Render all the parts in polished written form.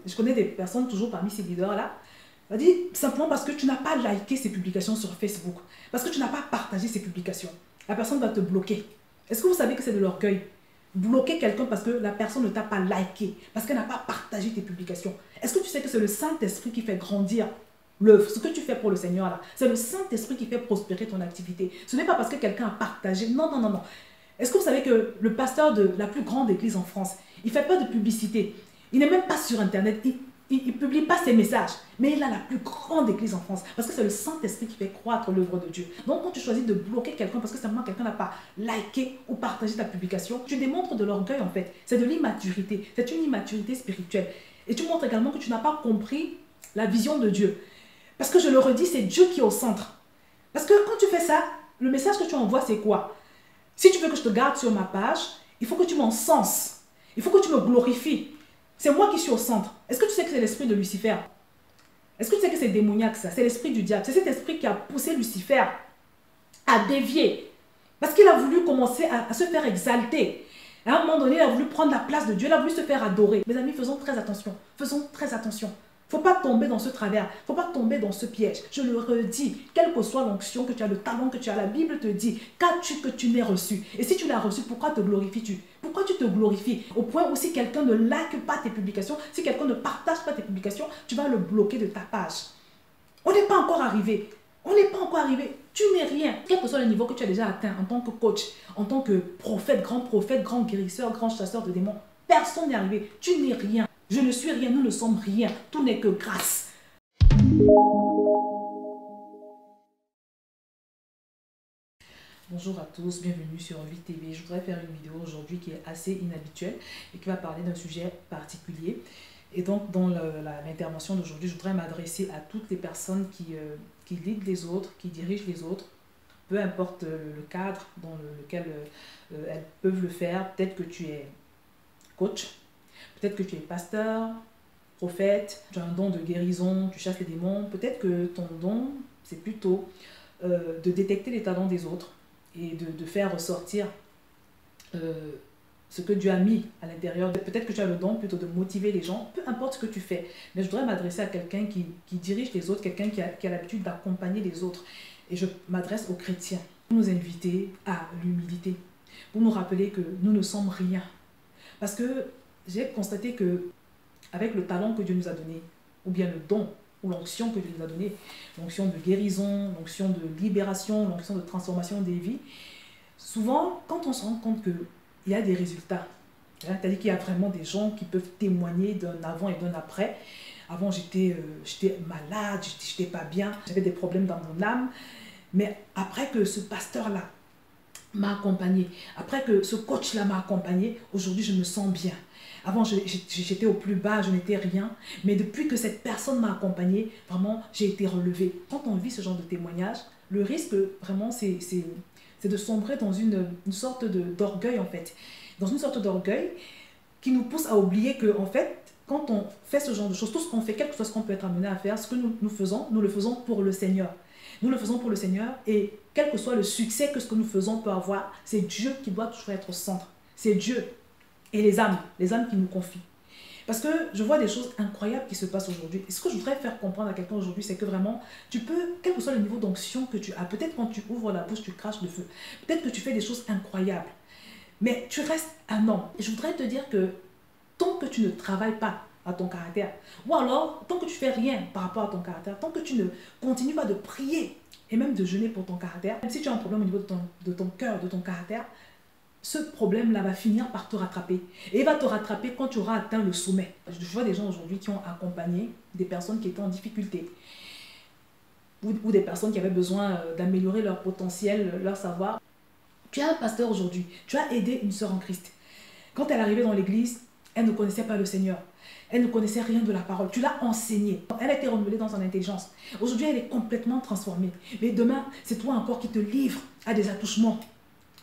Je connais des personnes toujours parmi ces leaders-là. Elle dit simplement parce que tu n'as pas liké ses publications sur Facebook, parce que tu n'as pas partagé ses publications, la personne va te bloquer. Est-ce que vous savez que c'est de l'orgueil? Bloquer quelqu'un parce que la personne ne t'a pas liké, parce qu'elle n'a pas partagé tes publications. Est-ce que tu sais que c'est le Saint-Esprit qui fait grandir ce que tu fais pour le Seigneur là? C'est le Saint-Esprit qui fait prospérer ton activité. Ce n'est pas parce que quelqu'un a partagé. Non, non, non, non. Est-ce que vous savez que le pasteur de la plus grande église en France, il ne fait pas de publicité. Il n'est même pas sur Internet. Il ne publie pas ses messages. Mais il a la plus grande église en France. Parce que c'est le Saint-Esprit qui fait croître l'œuvre de Dieu. Donc quand tu choisis de bloquer quelqu'un parce que simplement quelqu'un n'a pas liké ou partagé ta publication, tu démontres de l'orgueil en fait. C'est de l'immaturité. C'est une immaturité spirituelle. Et tu montres également que tu n'as pas compris la vision de Dieu. Parce que je le redis, c'est Dieu qui est au centre. Parce que quand tu fais ça, le message que tu envoies, c'est quoi? Si tu veux que je te garde sur ma page, il faut que tu m'encenses. Il faut que tu me glorifies. C'est moi qui suis au centre. Est-ce que tu sais que c'est l'esprit de Lucifer? Est-ce que tu sais que c'est démoniaque ça? C'est l'esprit du diable. C'est cet esprit qui a poussé Lucifer à dévier. Parce qu'il a voulu commencer à se faire exalter. À un moment donné, il a voulu prendre la place de Dieu. Il a voulu se faire adorer. Mes amis, faisons très attention. Faisons très attention. Il ne faut pas tomber dans ce travers. Il ne faut pas tomber dans ce piège. Je le redis, quelle que soit l'onction que tu as, le talent que tu as, la Bible te dit, qu'as-tu que tu n'aies reçu? Et si tu l'as reçu, pourquoi te glorifies-tu? Pourquoi tu te glorifies? Au point où si quelqu'un ne like pas tes publications, si quelqu'un ne partage pas tes publications, tu vas le bloquer de ta page. On n'est pas encore arrivé. On n'est pas encore arrivé. Tu n'es rien. Quel que soit le niveau que tu as déjà atteint en tant que coach, en tant que prophète, grand guérisseur, grand chasseur de démons, personne n'est arrivé. Tu n'es rien. Je ne suis rien, nous ne sommes rien. Tout n'est que grâce. Bonjour à tous, bienvenue sur 8TV. Je voudrais faire une vidéo aujourd'hui qui est assez inhabituelle et qui va parler d'un sujet particulier. Et donc, dans l'intervention d'aujourd'hui, je voudrais m'adresser à toutes les personnes qui leadent les autres, qui dirigent les autres, peu importe le cadre dans lequel elles peuvent le faire. Peut-être que tu es coach, peut-être que tu es pasteur, prophète, tu as un don de guérison, tu chasses les démons. Peut-être que ton don, c'est plutôt de détecter les talents des autres et de faire ressortir ce que Dieu a mis à l'intérieur. Peut-être que tu as le don plutôt de motiver les gens, peu importe ce que tu fais. Mais je voudrais m'adresser à quelqu'un qui dirige les autres, quelqu'un qui a l'habitude d'accompagner les autres. Et je m'adresse aux chrétiens pour nous inviter à l'humilité, pour nous rappeler que nous ne sommes rien. Parce que j'ai constaté que avec le talent que Dieu nous a donné, ou bien le don, ou l'onction que Dieu nous a donné, l'onction de guérison, l'onction de libération, l'onction de transformation des vies, souvent, quand on se rend compte qu'il y a des résultats, c'est-à-dire qu'il y a vraiment des gens qui peuvent témoigner d'un avant et d'un après. Avant, j'étais malade, j'étais pas bien, j'avais des problèmes dans mon âme, mais après que ce pasteur-là m'a accompagné, après que ce coach-là m'a accompagné, aujourd'hui, je me sens bien. Avant, j'étais au plus bas, je n'étais rien. Mais depuis que cette personne m'a accompagné, vraiment, j'ai été relevée. Quand on vit ce genre de témoignage, le risque, vraiment, c'est de sombrer dans une sorte d'orgueil, en fait. Dans une sorte d'orgueil qui nous pousse à oublier que, en fait, quand on fait ce genre de choses, tout ce qu'on fait, quel que soit ce qu'on peut être amené à faire, ce que nous faisons, nous le faisons pour le Seigneur. Nous le faisons pour le Seigneur et quel que soit le succès que ce que nous faisons peut avoir, c'est Dieu qui doit toujours être au centre. C'est Dieu. Et les âmes qui nous confient. Parce que je vois des choses incroyables qui se passent aujourd'hui. Et ce que je voudrais faire comprendre à quelqu'un aujourd'hui, c'est que vraiment, tu peux, quel que soit le niveau d'onction que tu as, peut-être quand tu ouvres la bouche, tu craches le feu. Peut-être que tu fais des choses incroyables. Mais tu restes un homme. Et je voudrais te dire que tant que tu ne travailles pas à ton caractère, ou alors tant que tu fais rien par rapport à ton caractère, tant que tu ne continues pas de prier et même de jeûner pour ton caractère, même si tu as un problème au niveau de ton cœur, de ton caractère, ce problème-là va finir par te rattraper. Et il va te rattraper quand tu auras atteint le sommet. Je vois des gens aujourd'hui qui ont accompagné des personnes qui étaient en difficulté. Ou des personnes qui avaient besoin d'améliorer leur potentiel, leur savoir. Tu es un pasteur aujourd'hui. Tu as aidé une sœur en Christ. Quand elle arrivait dans l'église, elle ne connaissait pas le Seigneur. Elle ne connaissait rien de la parole. Tu l'as enseignée. Elle a été renouvelée dans son intelligence. Aujourd'hui, elle est complètement transformée. Mais demain, c'est toi encore qui te livres à des attouchements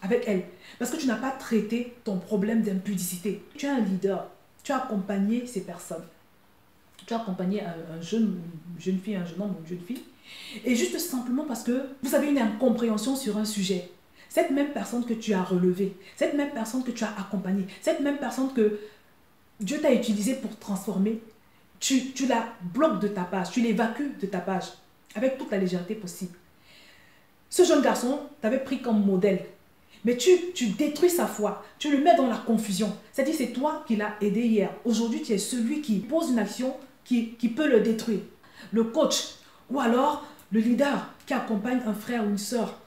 avec elle. Parce que tu n'as pas traité ton problème d'impudicité. Tu es un leader. Tu as accompagné ces personnes. Tu as accompagné une jeune fille, un jeune homme ou une jeune fille. Et juste simplement parce que vous avez une incompréhension sur un sujet. Cette même personne que tu as relevée, cette même personne que tu as accompagnée, cette même personne que Dieu t'a utilisée pour transformer, tu la bloques de ta page, tu l'évacues de ta page avec toute la légèreté possible. Ce jeune garçon t'avait pris comme modèle, mais tu détruis sa foi, tu le mets dans la confusion. C'est-à-dire c'est toi qui l'as aidé hier. Aujourd'hui, tu es celui qui pose une action qui peut le détruire. Le coach ou alors le leader qui accompagne un frère ou une sœur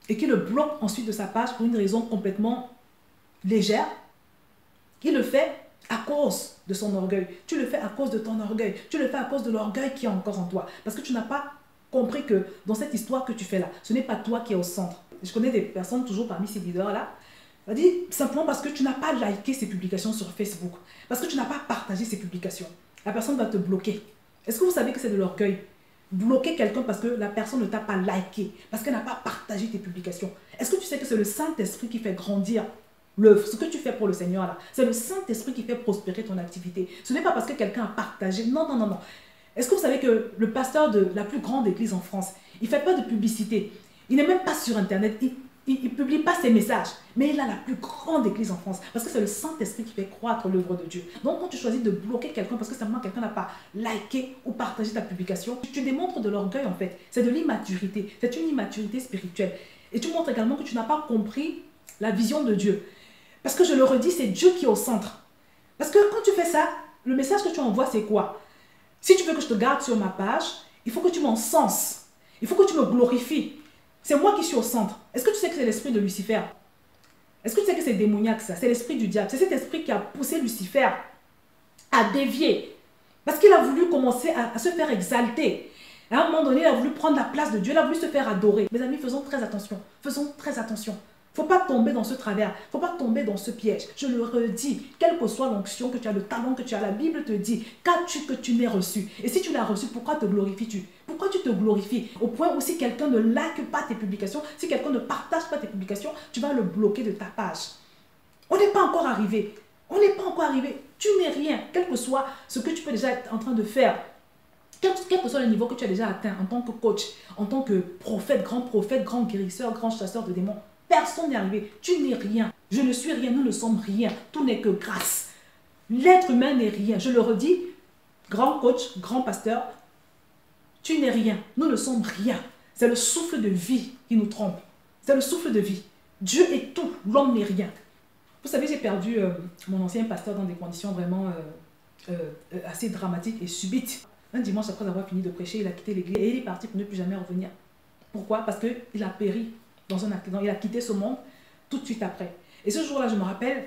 et qui le bloque ensuite de sa page pour une raison complètement légère, qui le fait à cause de son orgueil. Tu le fais à cause de ton orgueil. Tu le fais à cause de l'orgueil qui est encore en toi. Parce que tu n'as pas compris que dans cette histoire que tu fais là, ce n'est pas toi qui es au centre. Je connais des personnes toujours parmi ces leaders-là, c'est-à-dire simplement parce que tu n'as pas liké ces publications sur Facebook, parce que tu n'as pas partagé ces publications. La personne va te bloquer. Est-ce que vous savez que c'est de l'orgueil? Bloquer quelqu'un parce que la personne ne t'a pas liké, parce qu'elle n'a pas partagé tes publications. Est-ce que tu sais que c'est le Saint-Esprit qui fait grandir ce que tu fais pour le Seigneur là? C'est le Saint-Esprit qui fait prospérer ton activité. Ce n'est pas parce que quelqu'un a partagé. Non, non, non, non. Est-ce que vous savez que le pasteur de la plus grande église en France, il ne fait pas de publicité. Il n'est même pas sur Internet. Il ne publie pas ses messages. Mais il a la plus grande église en France. Parce que c'est le Saint-Esprit qui fait croître l'œuvre de Dieu. Donc quand tu choisis de bloquer quelqu'un parce que simplement quelqu'un n'a pas liké ou partagé ta publication, tu démontres de l'orgueil en fait. C'est de l'immaturité. C'est une immaturité spirituelle. Et tu montres également que tu n'as pas compris la vision de Dieu. Parce que je le redis, c'est Dieu qui est au centre. Parce que quand tu fais ça, le message que tu envoies, c'est quoi? Si tu veux que je te garde sur ma page, il faut que tu m'encenses. Il faut que tu me glorifies. C'est moi qui suis au centre. Est-ce que tu sais que c'est l'esprit de Lucifer? Est-ce que tu sais que c'est démoniaque ça? C'est l'esprit du diable. C'est cet esprit qui a poussé Lucifer à dévier. Parce qu'il a voulu commencer à se faire exalter. À un moment donné, il a voulu prendre la place de Dieu. Il a voulu se faire adorer. Mes amis, faisons très attention. Faisons très attention. Il ne faut pas tomber dans ce travers. Il ne faut pas tomber dans ce piège. Je le redis, quelle que soit l'onction que tu as, le talent que tu as, la Bible te dit, qu'as-tu que tu n'aies reçu? Et si tu l'as reçu, pourquoi te glorifies-tu? Pourquoi tu te glorifies? Au point où si quelqu'un ne like pas tes publications, si quelqu'un ne partage pas tes publications, tu vas le bloquer de ta page. On n'est pas encore arrivé. On n'est pas encore arrivé. Tu n'es rien, quel que soit ce que tu peux déjà être en train de faire. Quel que soit le niveau que tu as déjà atteint en tant que coach, en tant que prophète, grand guérisseur, grand chasseur de démons. Personne n'est arrivé. Tu n'es rien. Je ne suis rien. Nous ne sommes rien. Tout n'est que grâce. L'être humain n'est rien. Je le redis, grand coach, grand pasteur, tu n'es rien. Nous ne sommes rien. C'est le souffle de vie qui nous trompe. C'est le souffle de vie. Dieu est tout. L'homme n'est rien. Vous savez, j'ai perdu mon ancien pasteur dans des conditions vraiment assez dramatiques et subites. Un dimanche, après avoir fini de prêcher, il a quitté l'église et il est parti pour ne plus jamais revenir. Pourquoi? Parce qu'il a péri dans un accident. Il a quitté ce monde tout de suite après. Et ce jour-là, je me rappelle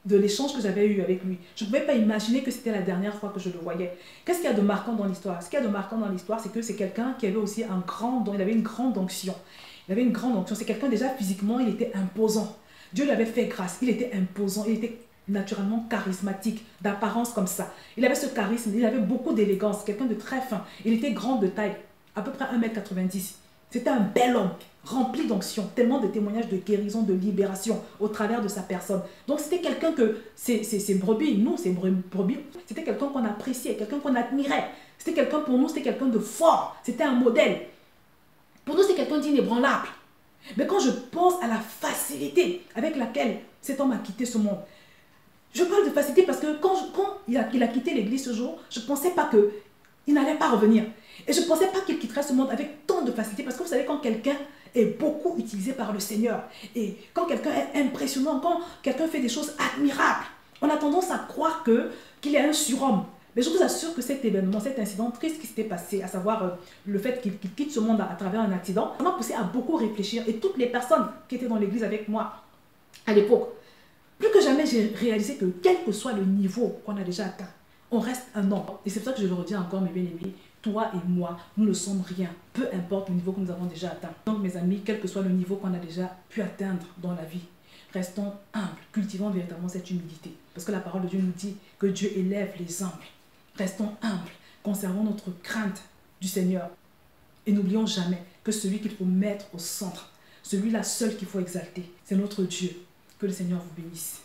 de l'échange que j'avais eu avec lui. Je ne pouvais pas imaginer que c'était la dernière fois que je le voyais. Qu'est-ce qu'il y a de marquant dans l'histoire? Ce qu'il y a de marquant dans l'histoire, c'est que c'est quelqu'un qui avait aussi un grand don. Il avait une grande onction. Il avait une grande onction. C'est quelqu'un déjà physiquement, il était imposant. Dieu lui avait fait grâce. Il était imposant. Il était naturellement charismatique, d'apparence comme ça. Il avait ce charisme. Il avait beaucoup d'élégance. Quelqu'un de très fin. Il était grand de taille, à peu près 1,90 m. C'était un bel homme, rempli d'onction, tellement de témoignages de guérison, de libération au travers de sa personne. Donc c'était quelqu'un que, ces brebis, nous, ces brebis, c'était quelqu'un qu'on appréciait, quelqu'un qu'on admirait. C'était quelqu'un, pour nous, c'était quelqu'un de fort, c'était un modèle. Pour nous, c'est quelqu'un d'inébranlable. Mais quand je pense à la facilité avec laquelle cet homme a quitté ce monde, je parle de facilité parce que quand il a quitté l'église ce jour, je ne pensais pas qu'il n'allait pas revenir. Et je ne pensais pas qu'il quitterait ce monde avec tant de facilité. Parce que vous savez, quand quelqu'un est beaucoup utilisé par le Seigneur, et quand quelqu'un est impressionnant, quand quelqu'un fait des choses admirables, on a tendance à croire qu'il est un surhomme. Mais je vous assure que cet événement, cet incident triste qui s'était passé, à savoir le fait qu'il quitte ce monde à travers un accident, ça m'a poussé à beaucoup réfléchir. Et toutes les personnes qui étaient dans l'église avec moi à l'époque, plus que jamais, j'ai réalisé que quel que soit le niveau qu'on a déjà atteint, on reste un homme. Et c'est pour ça que je le redis encore, mes bien-aimés, toi et moi, nous ne sommes rien, peu importe le niveau que nous avons déjà atteint. Donc mes amis, quel que soit le niveau qu'on a déjà pu atteindre dans la vie, restons humbles, cultivons véritablement cette humilité. Parce que la parole de Dieu nous dit que Dieu élève les humbles. Restons humbles, conservons notre crainte du Seigneur. Et n'oublions jamais que celui qu'il faut mettre au centre, celui-là seul qu'il faut exalter, c'est notre Dieu. Que le Seigneur vous bénisse.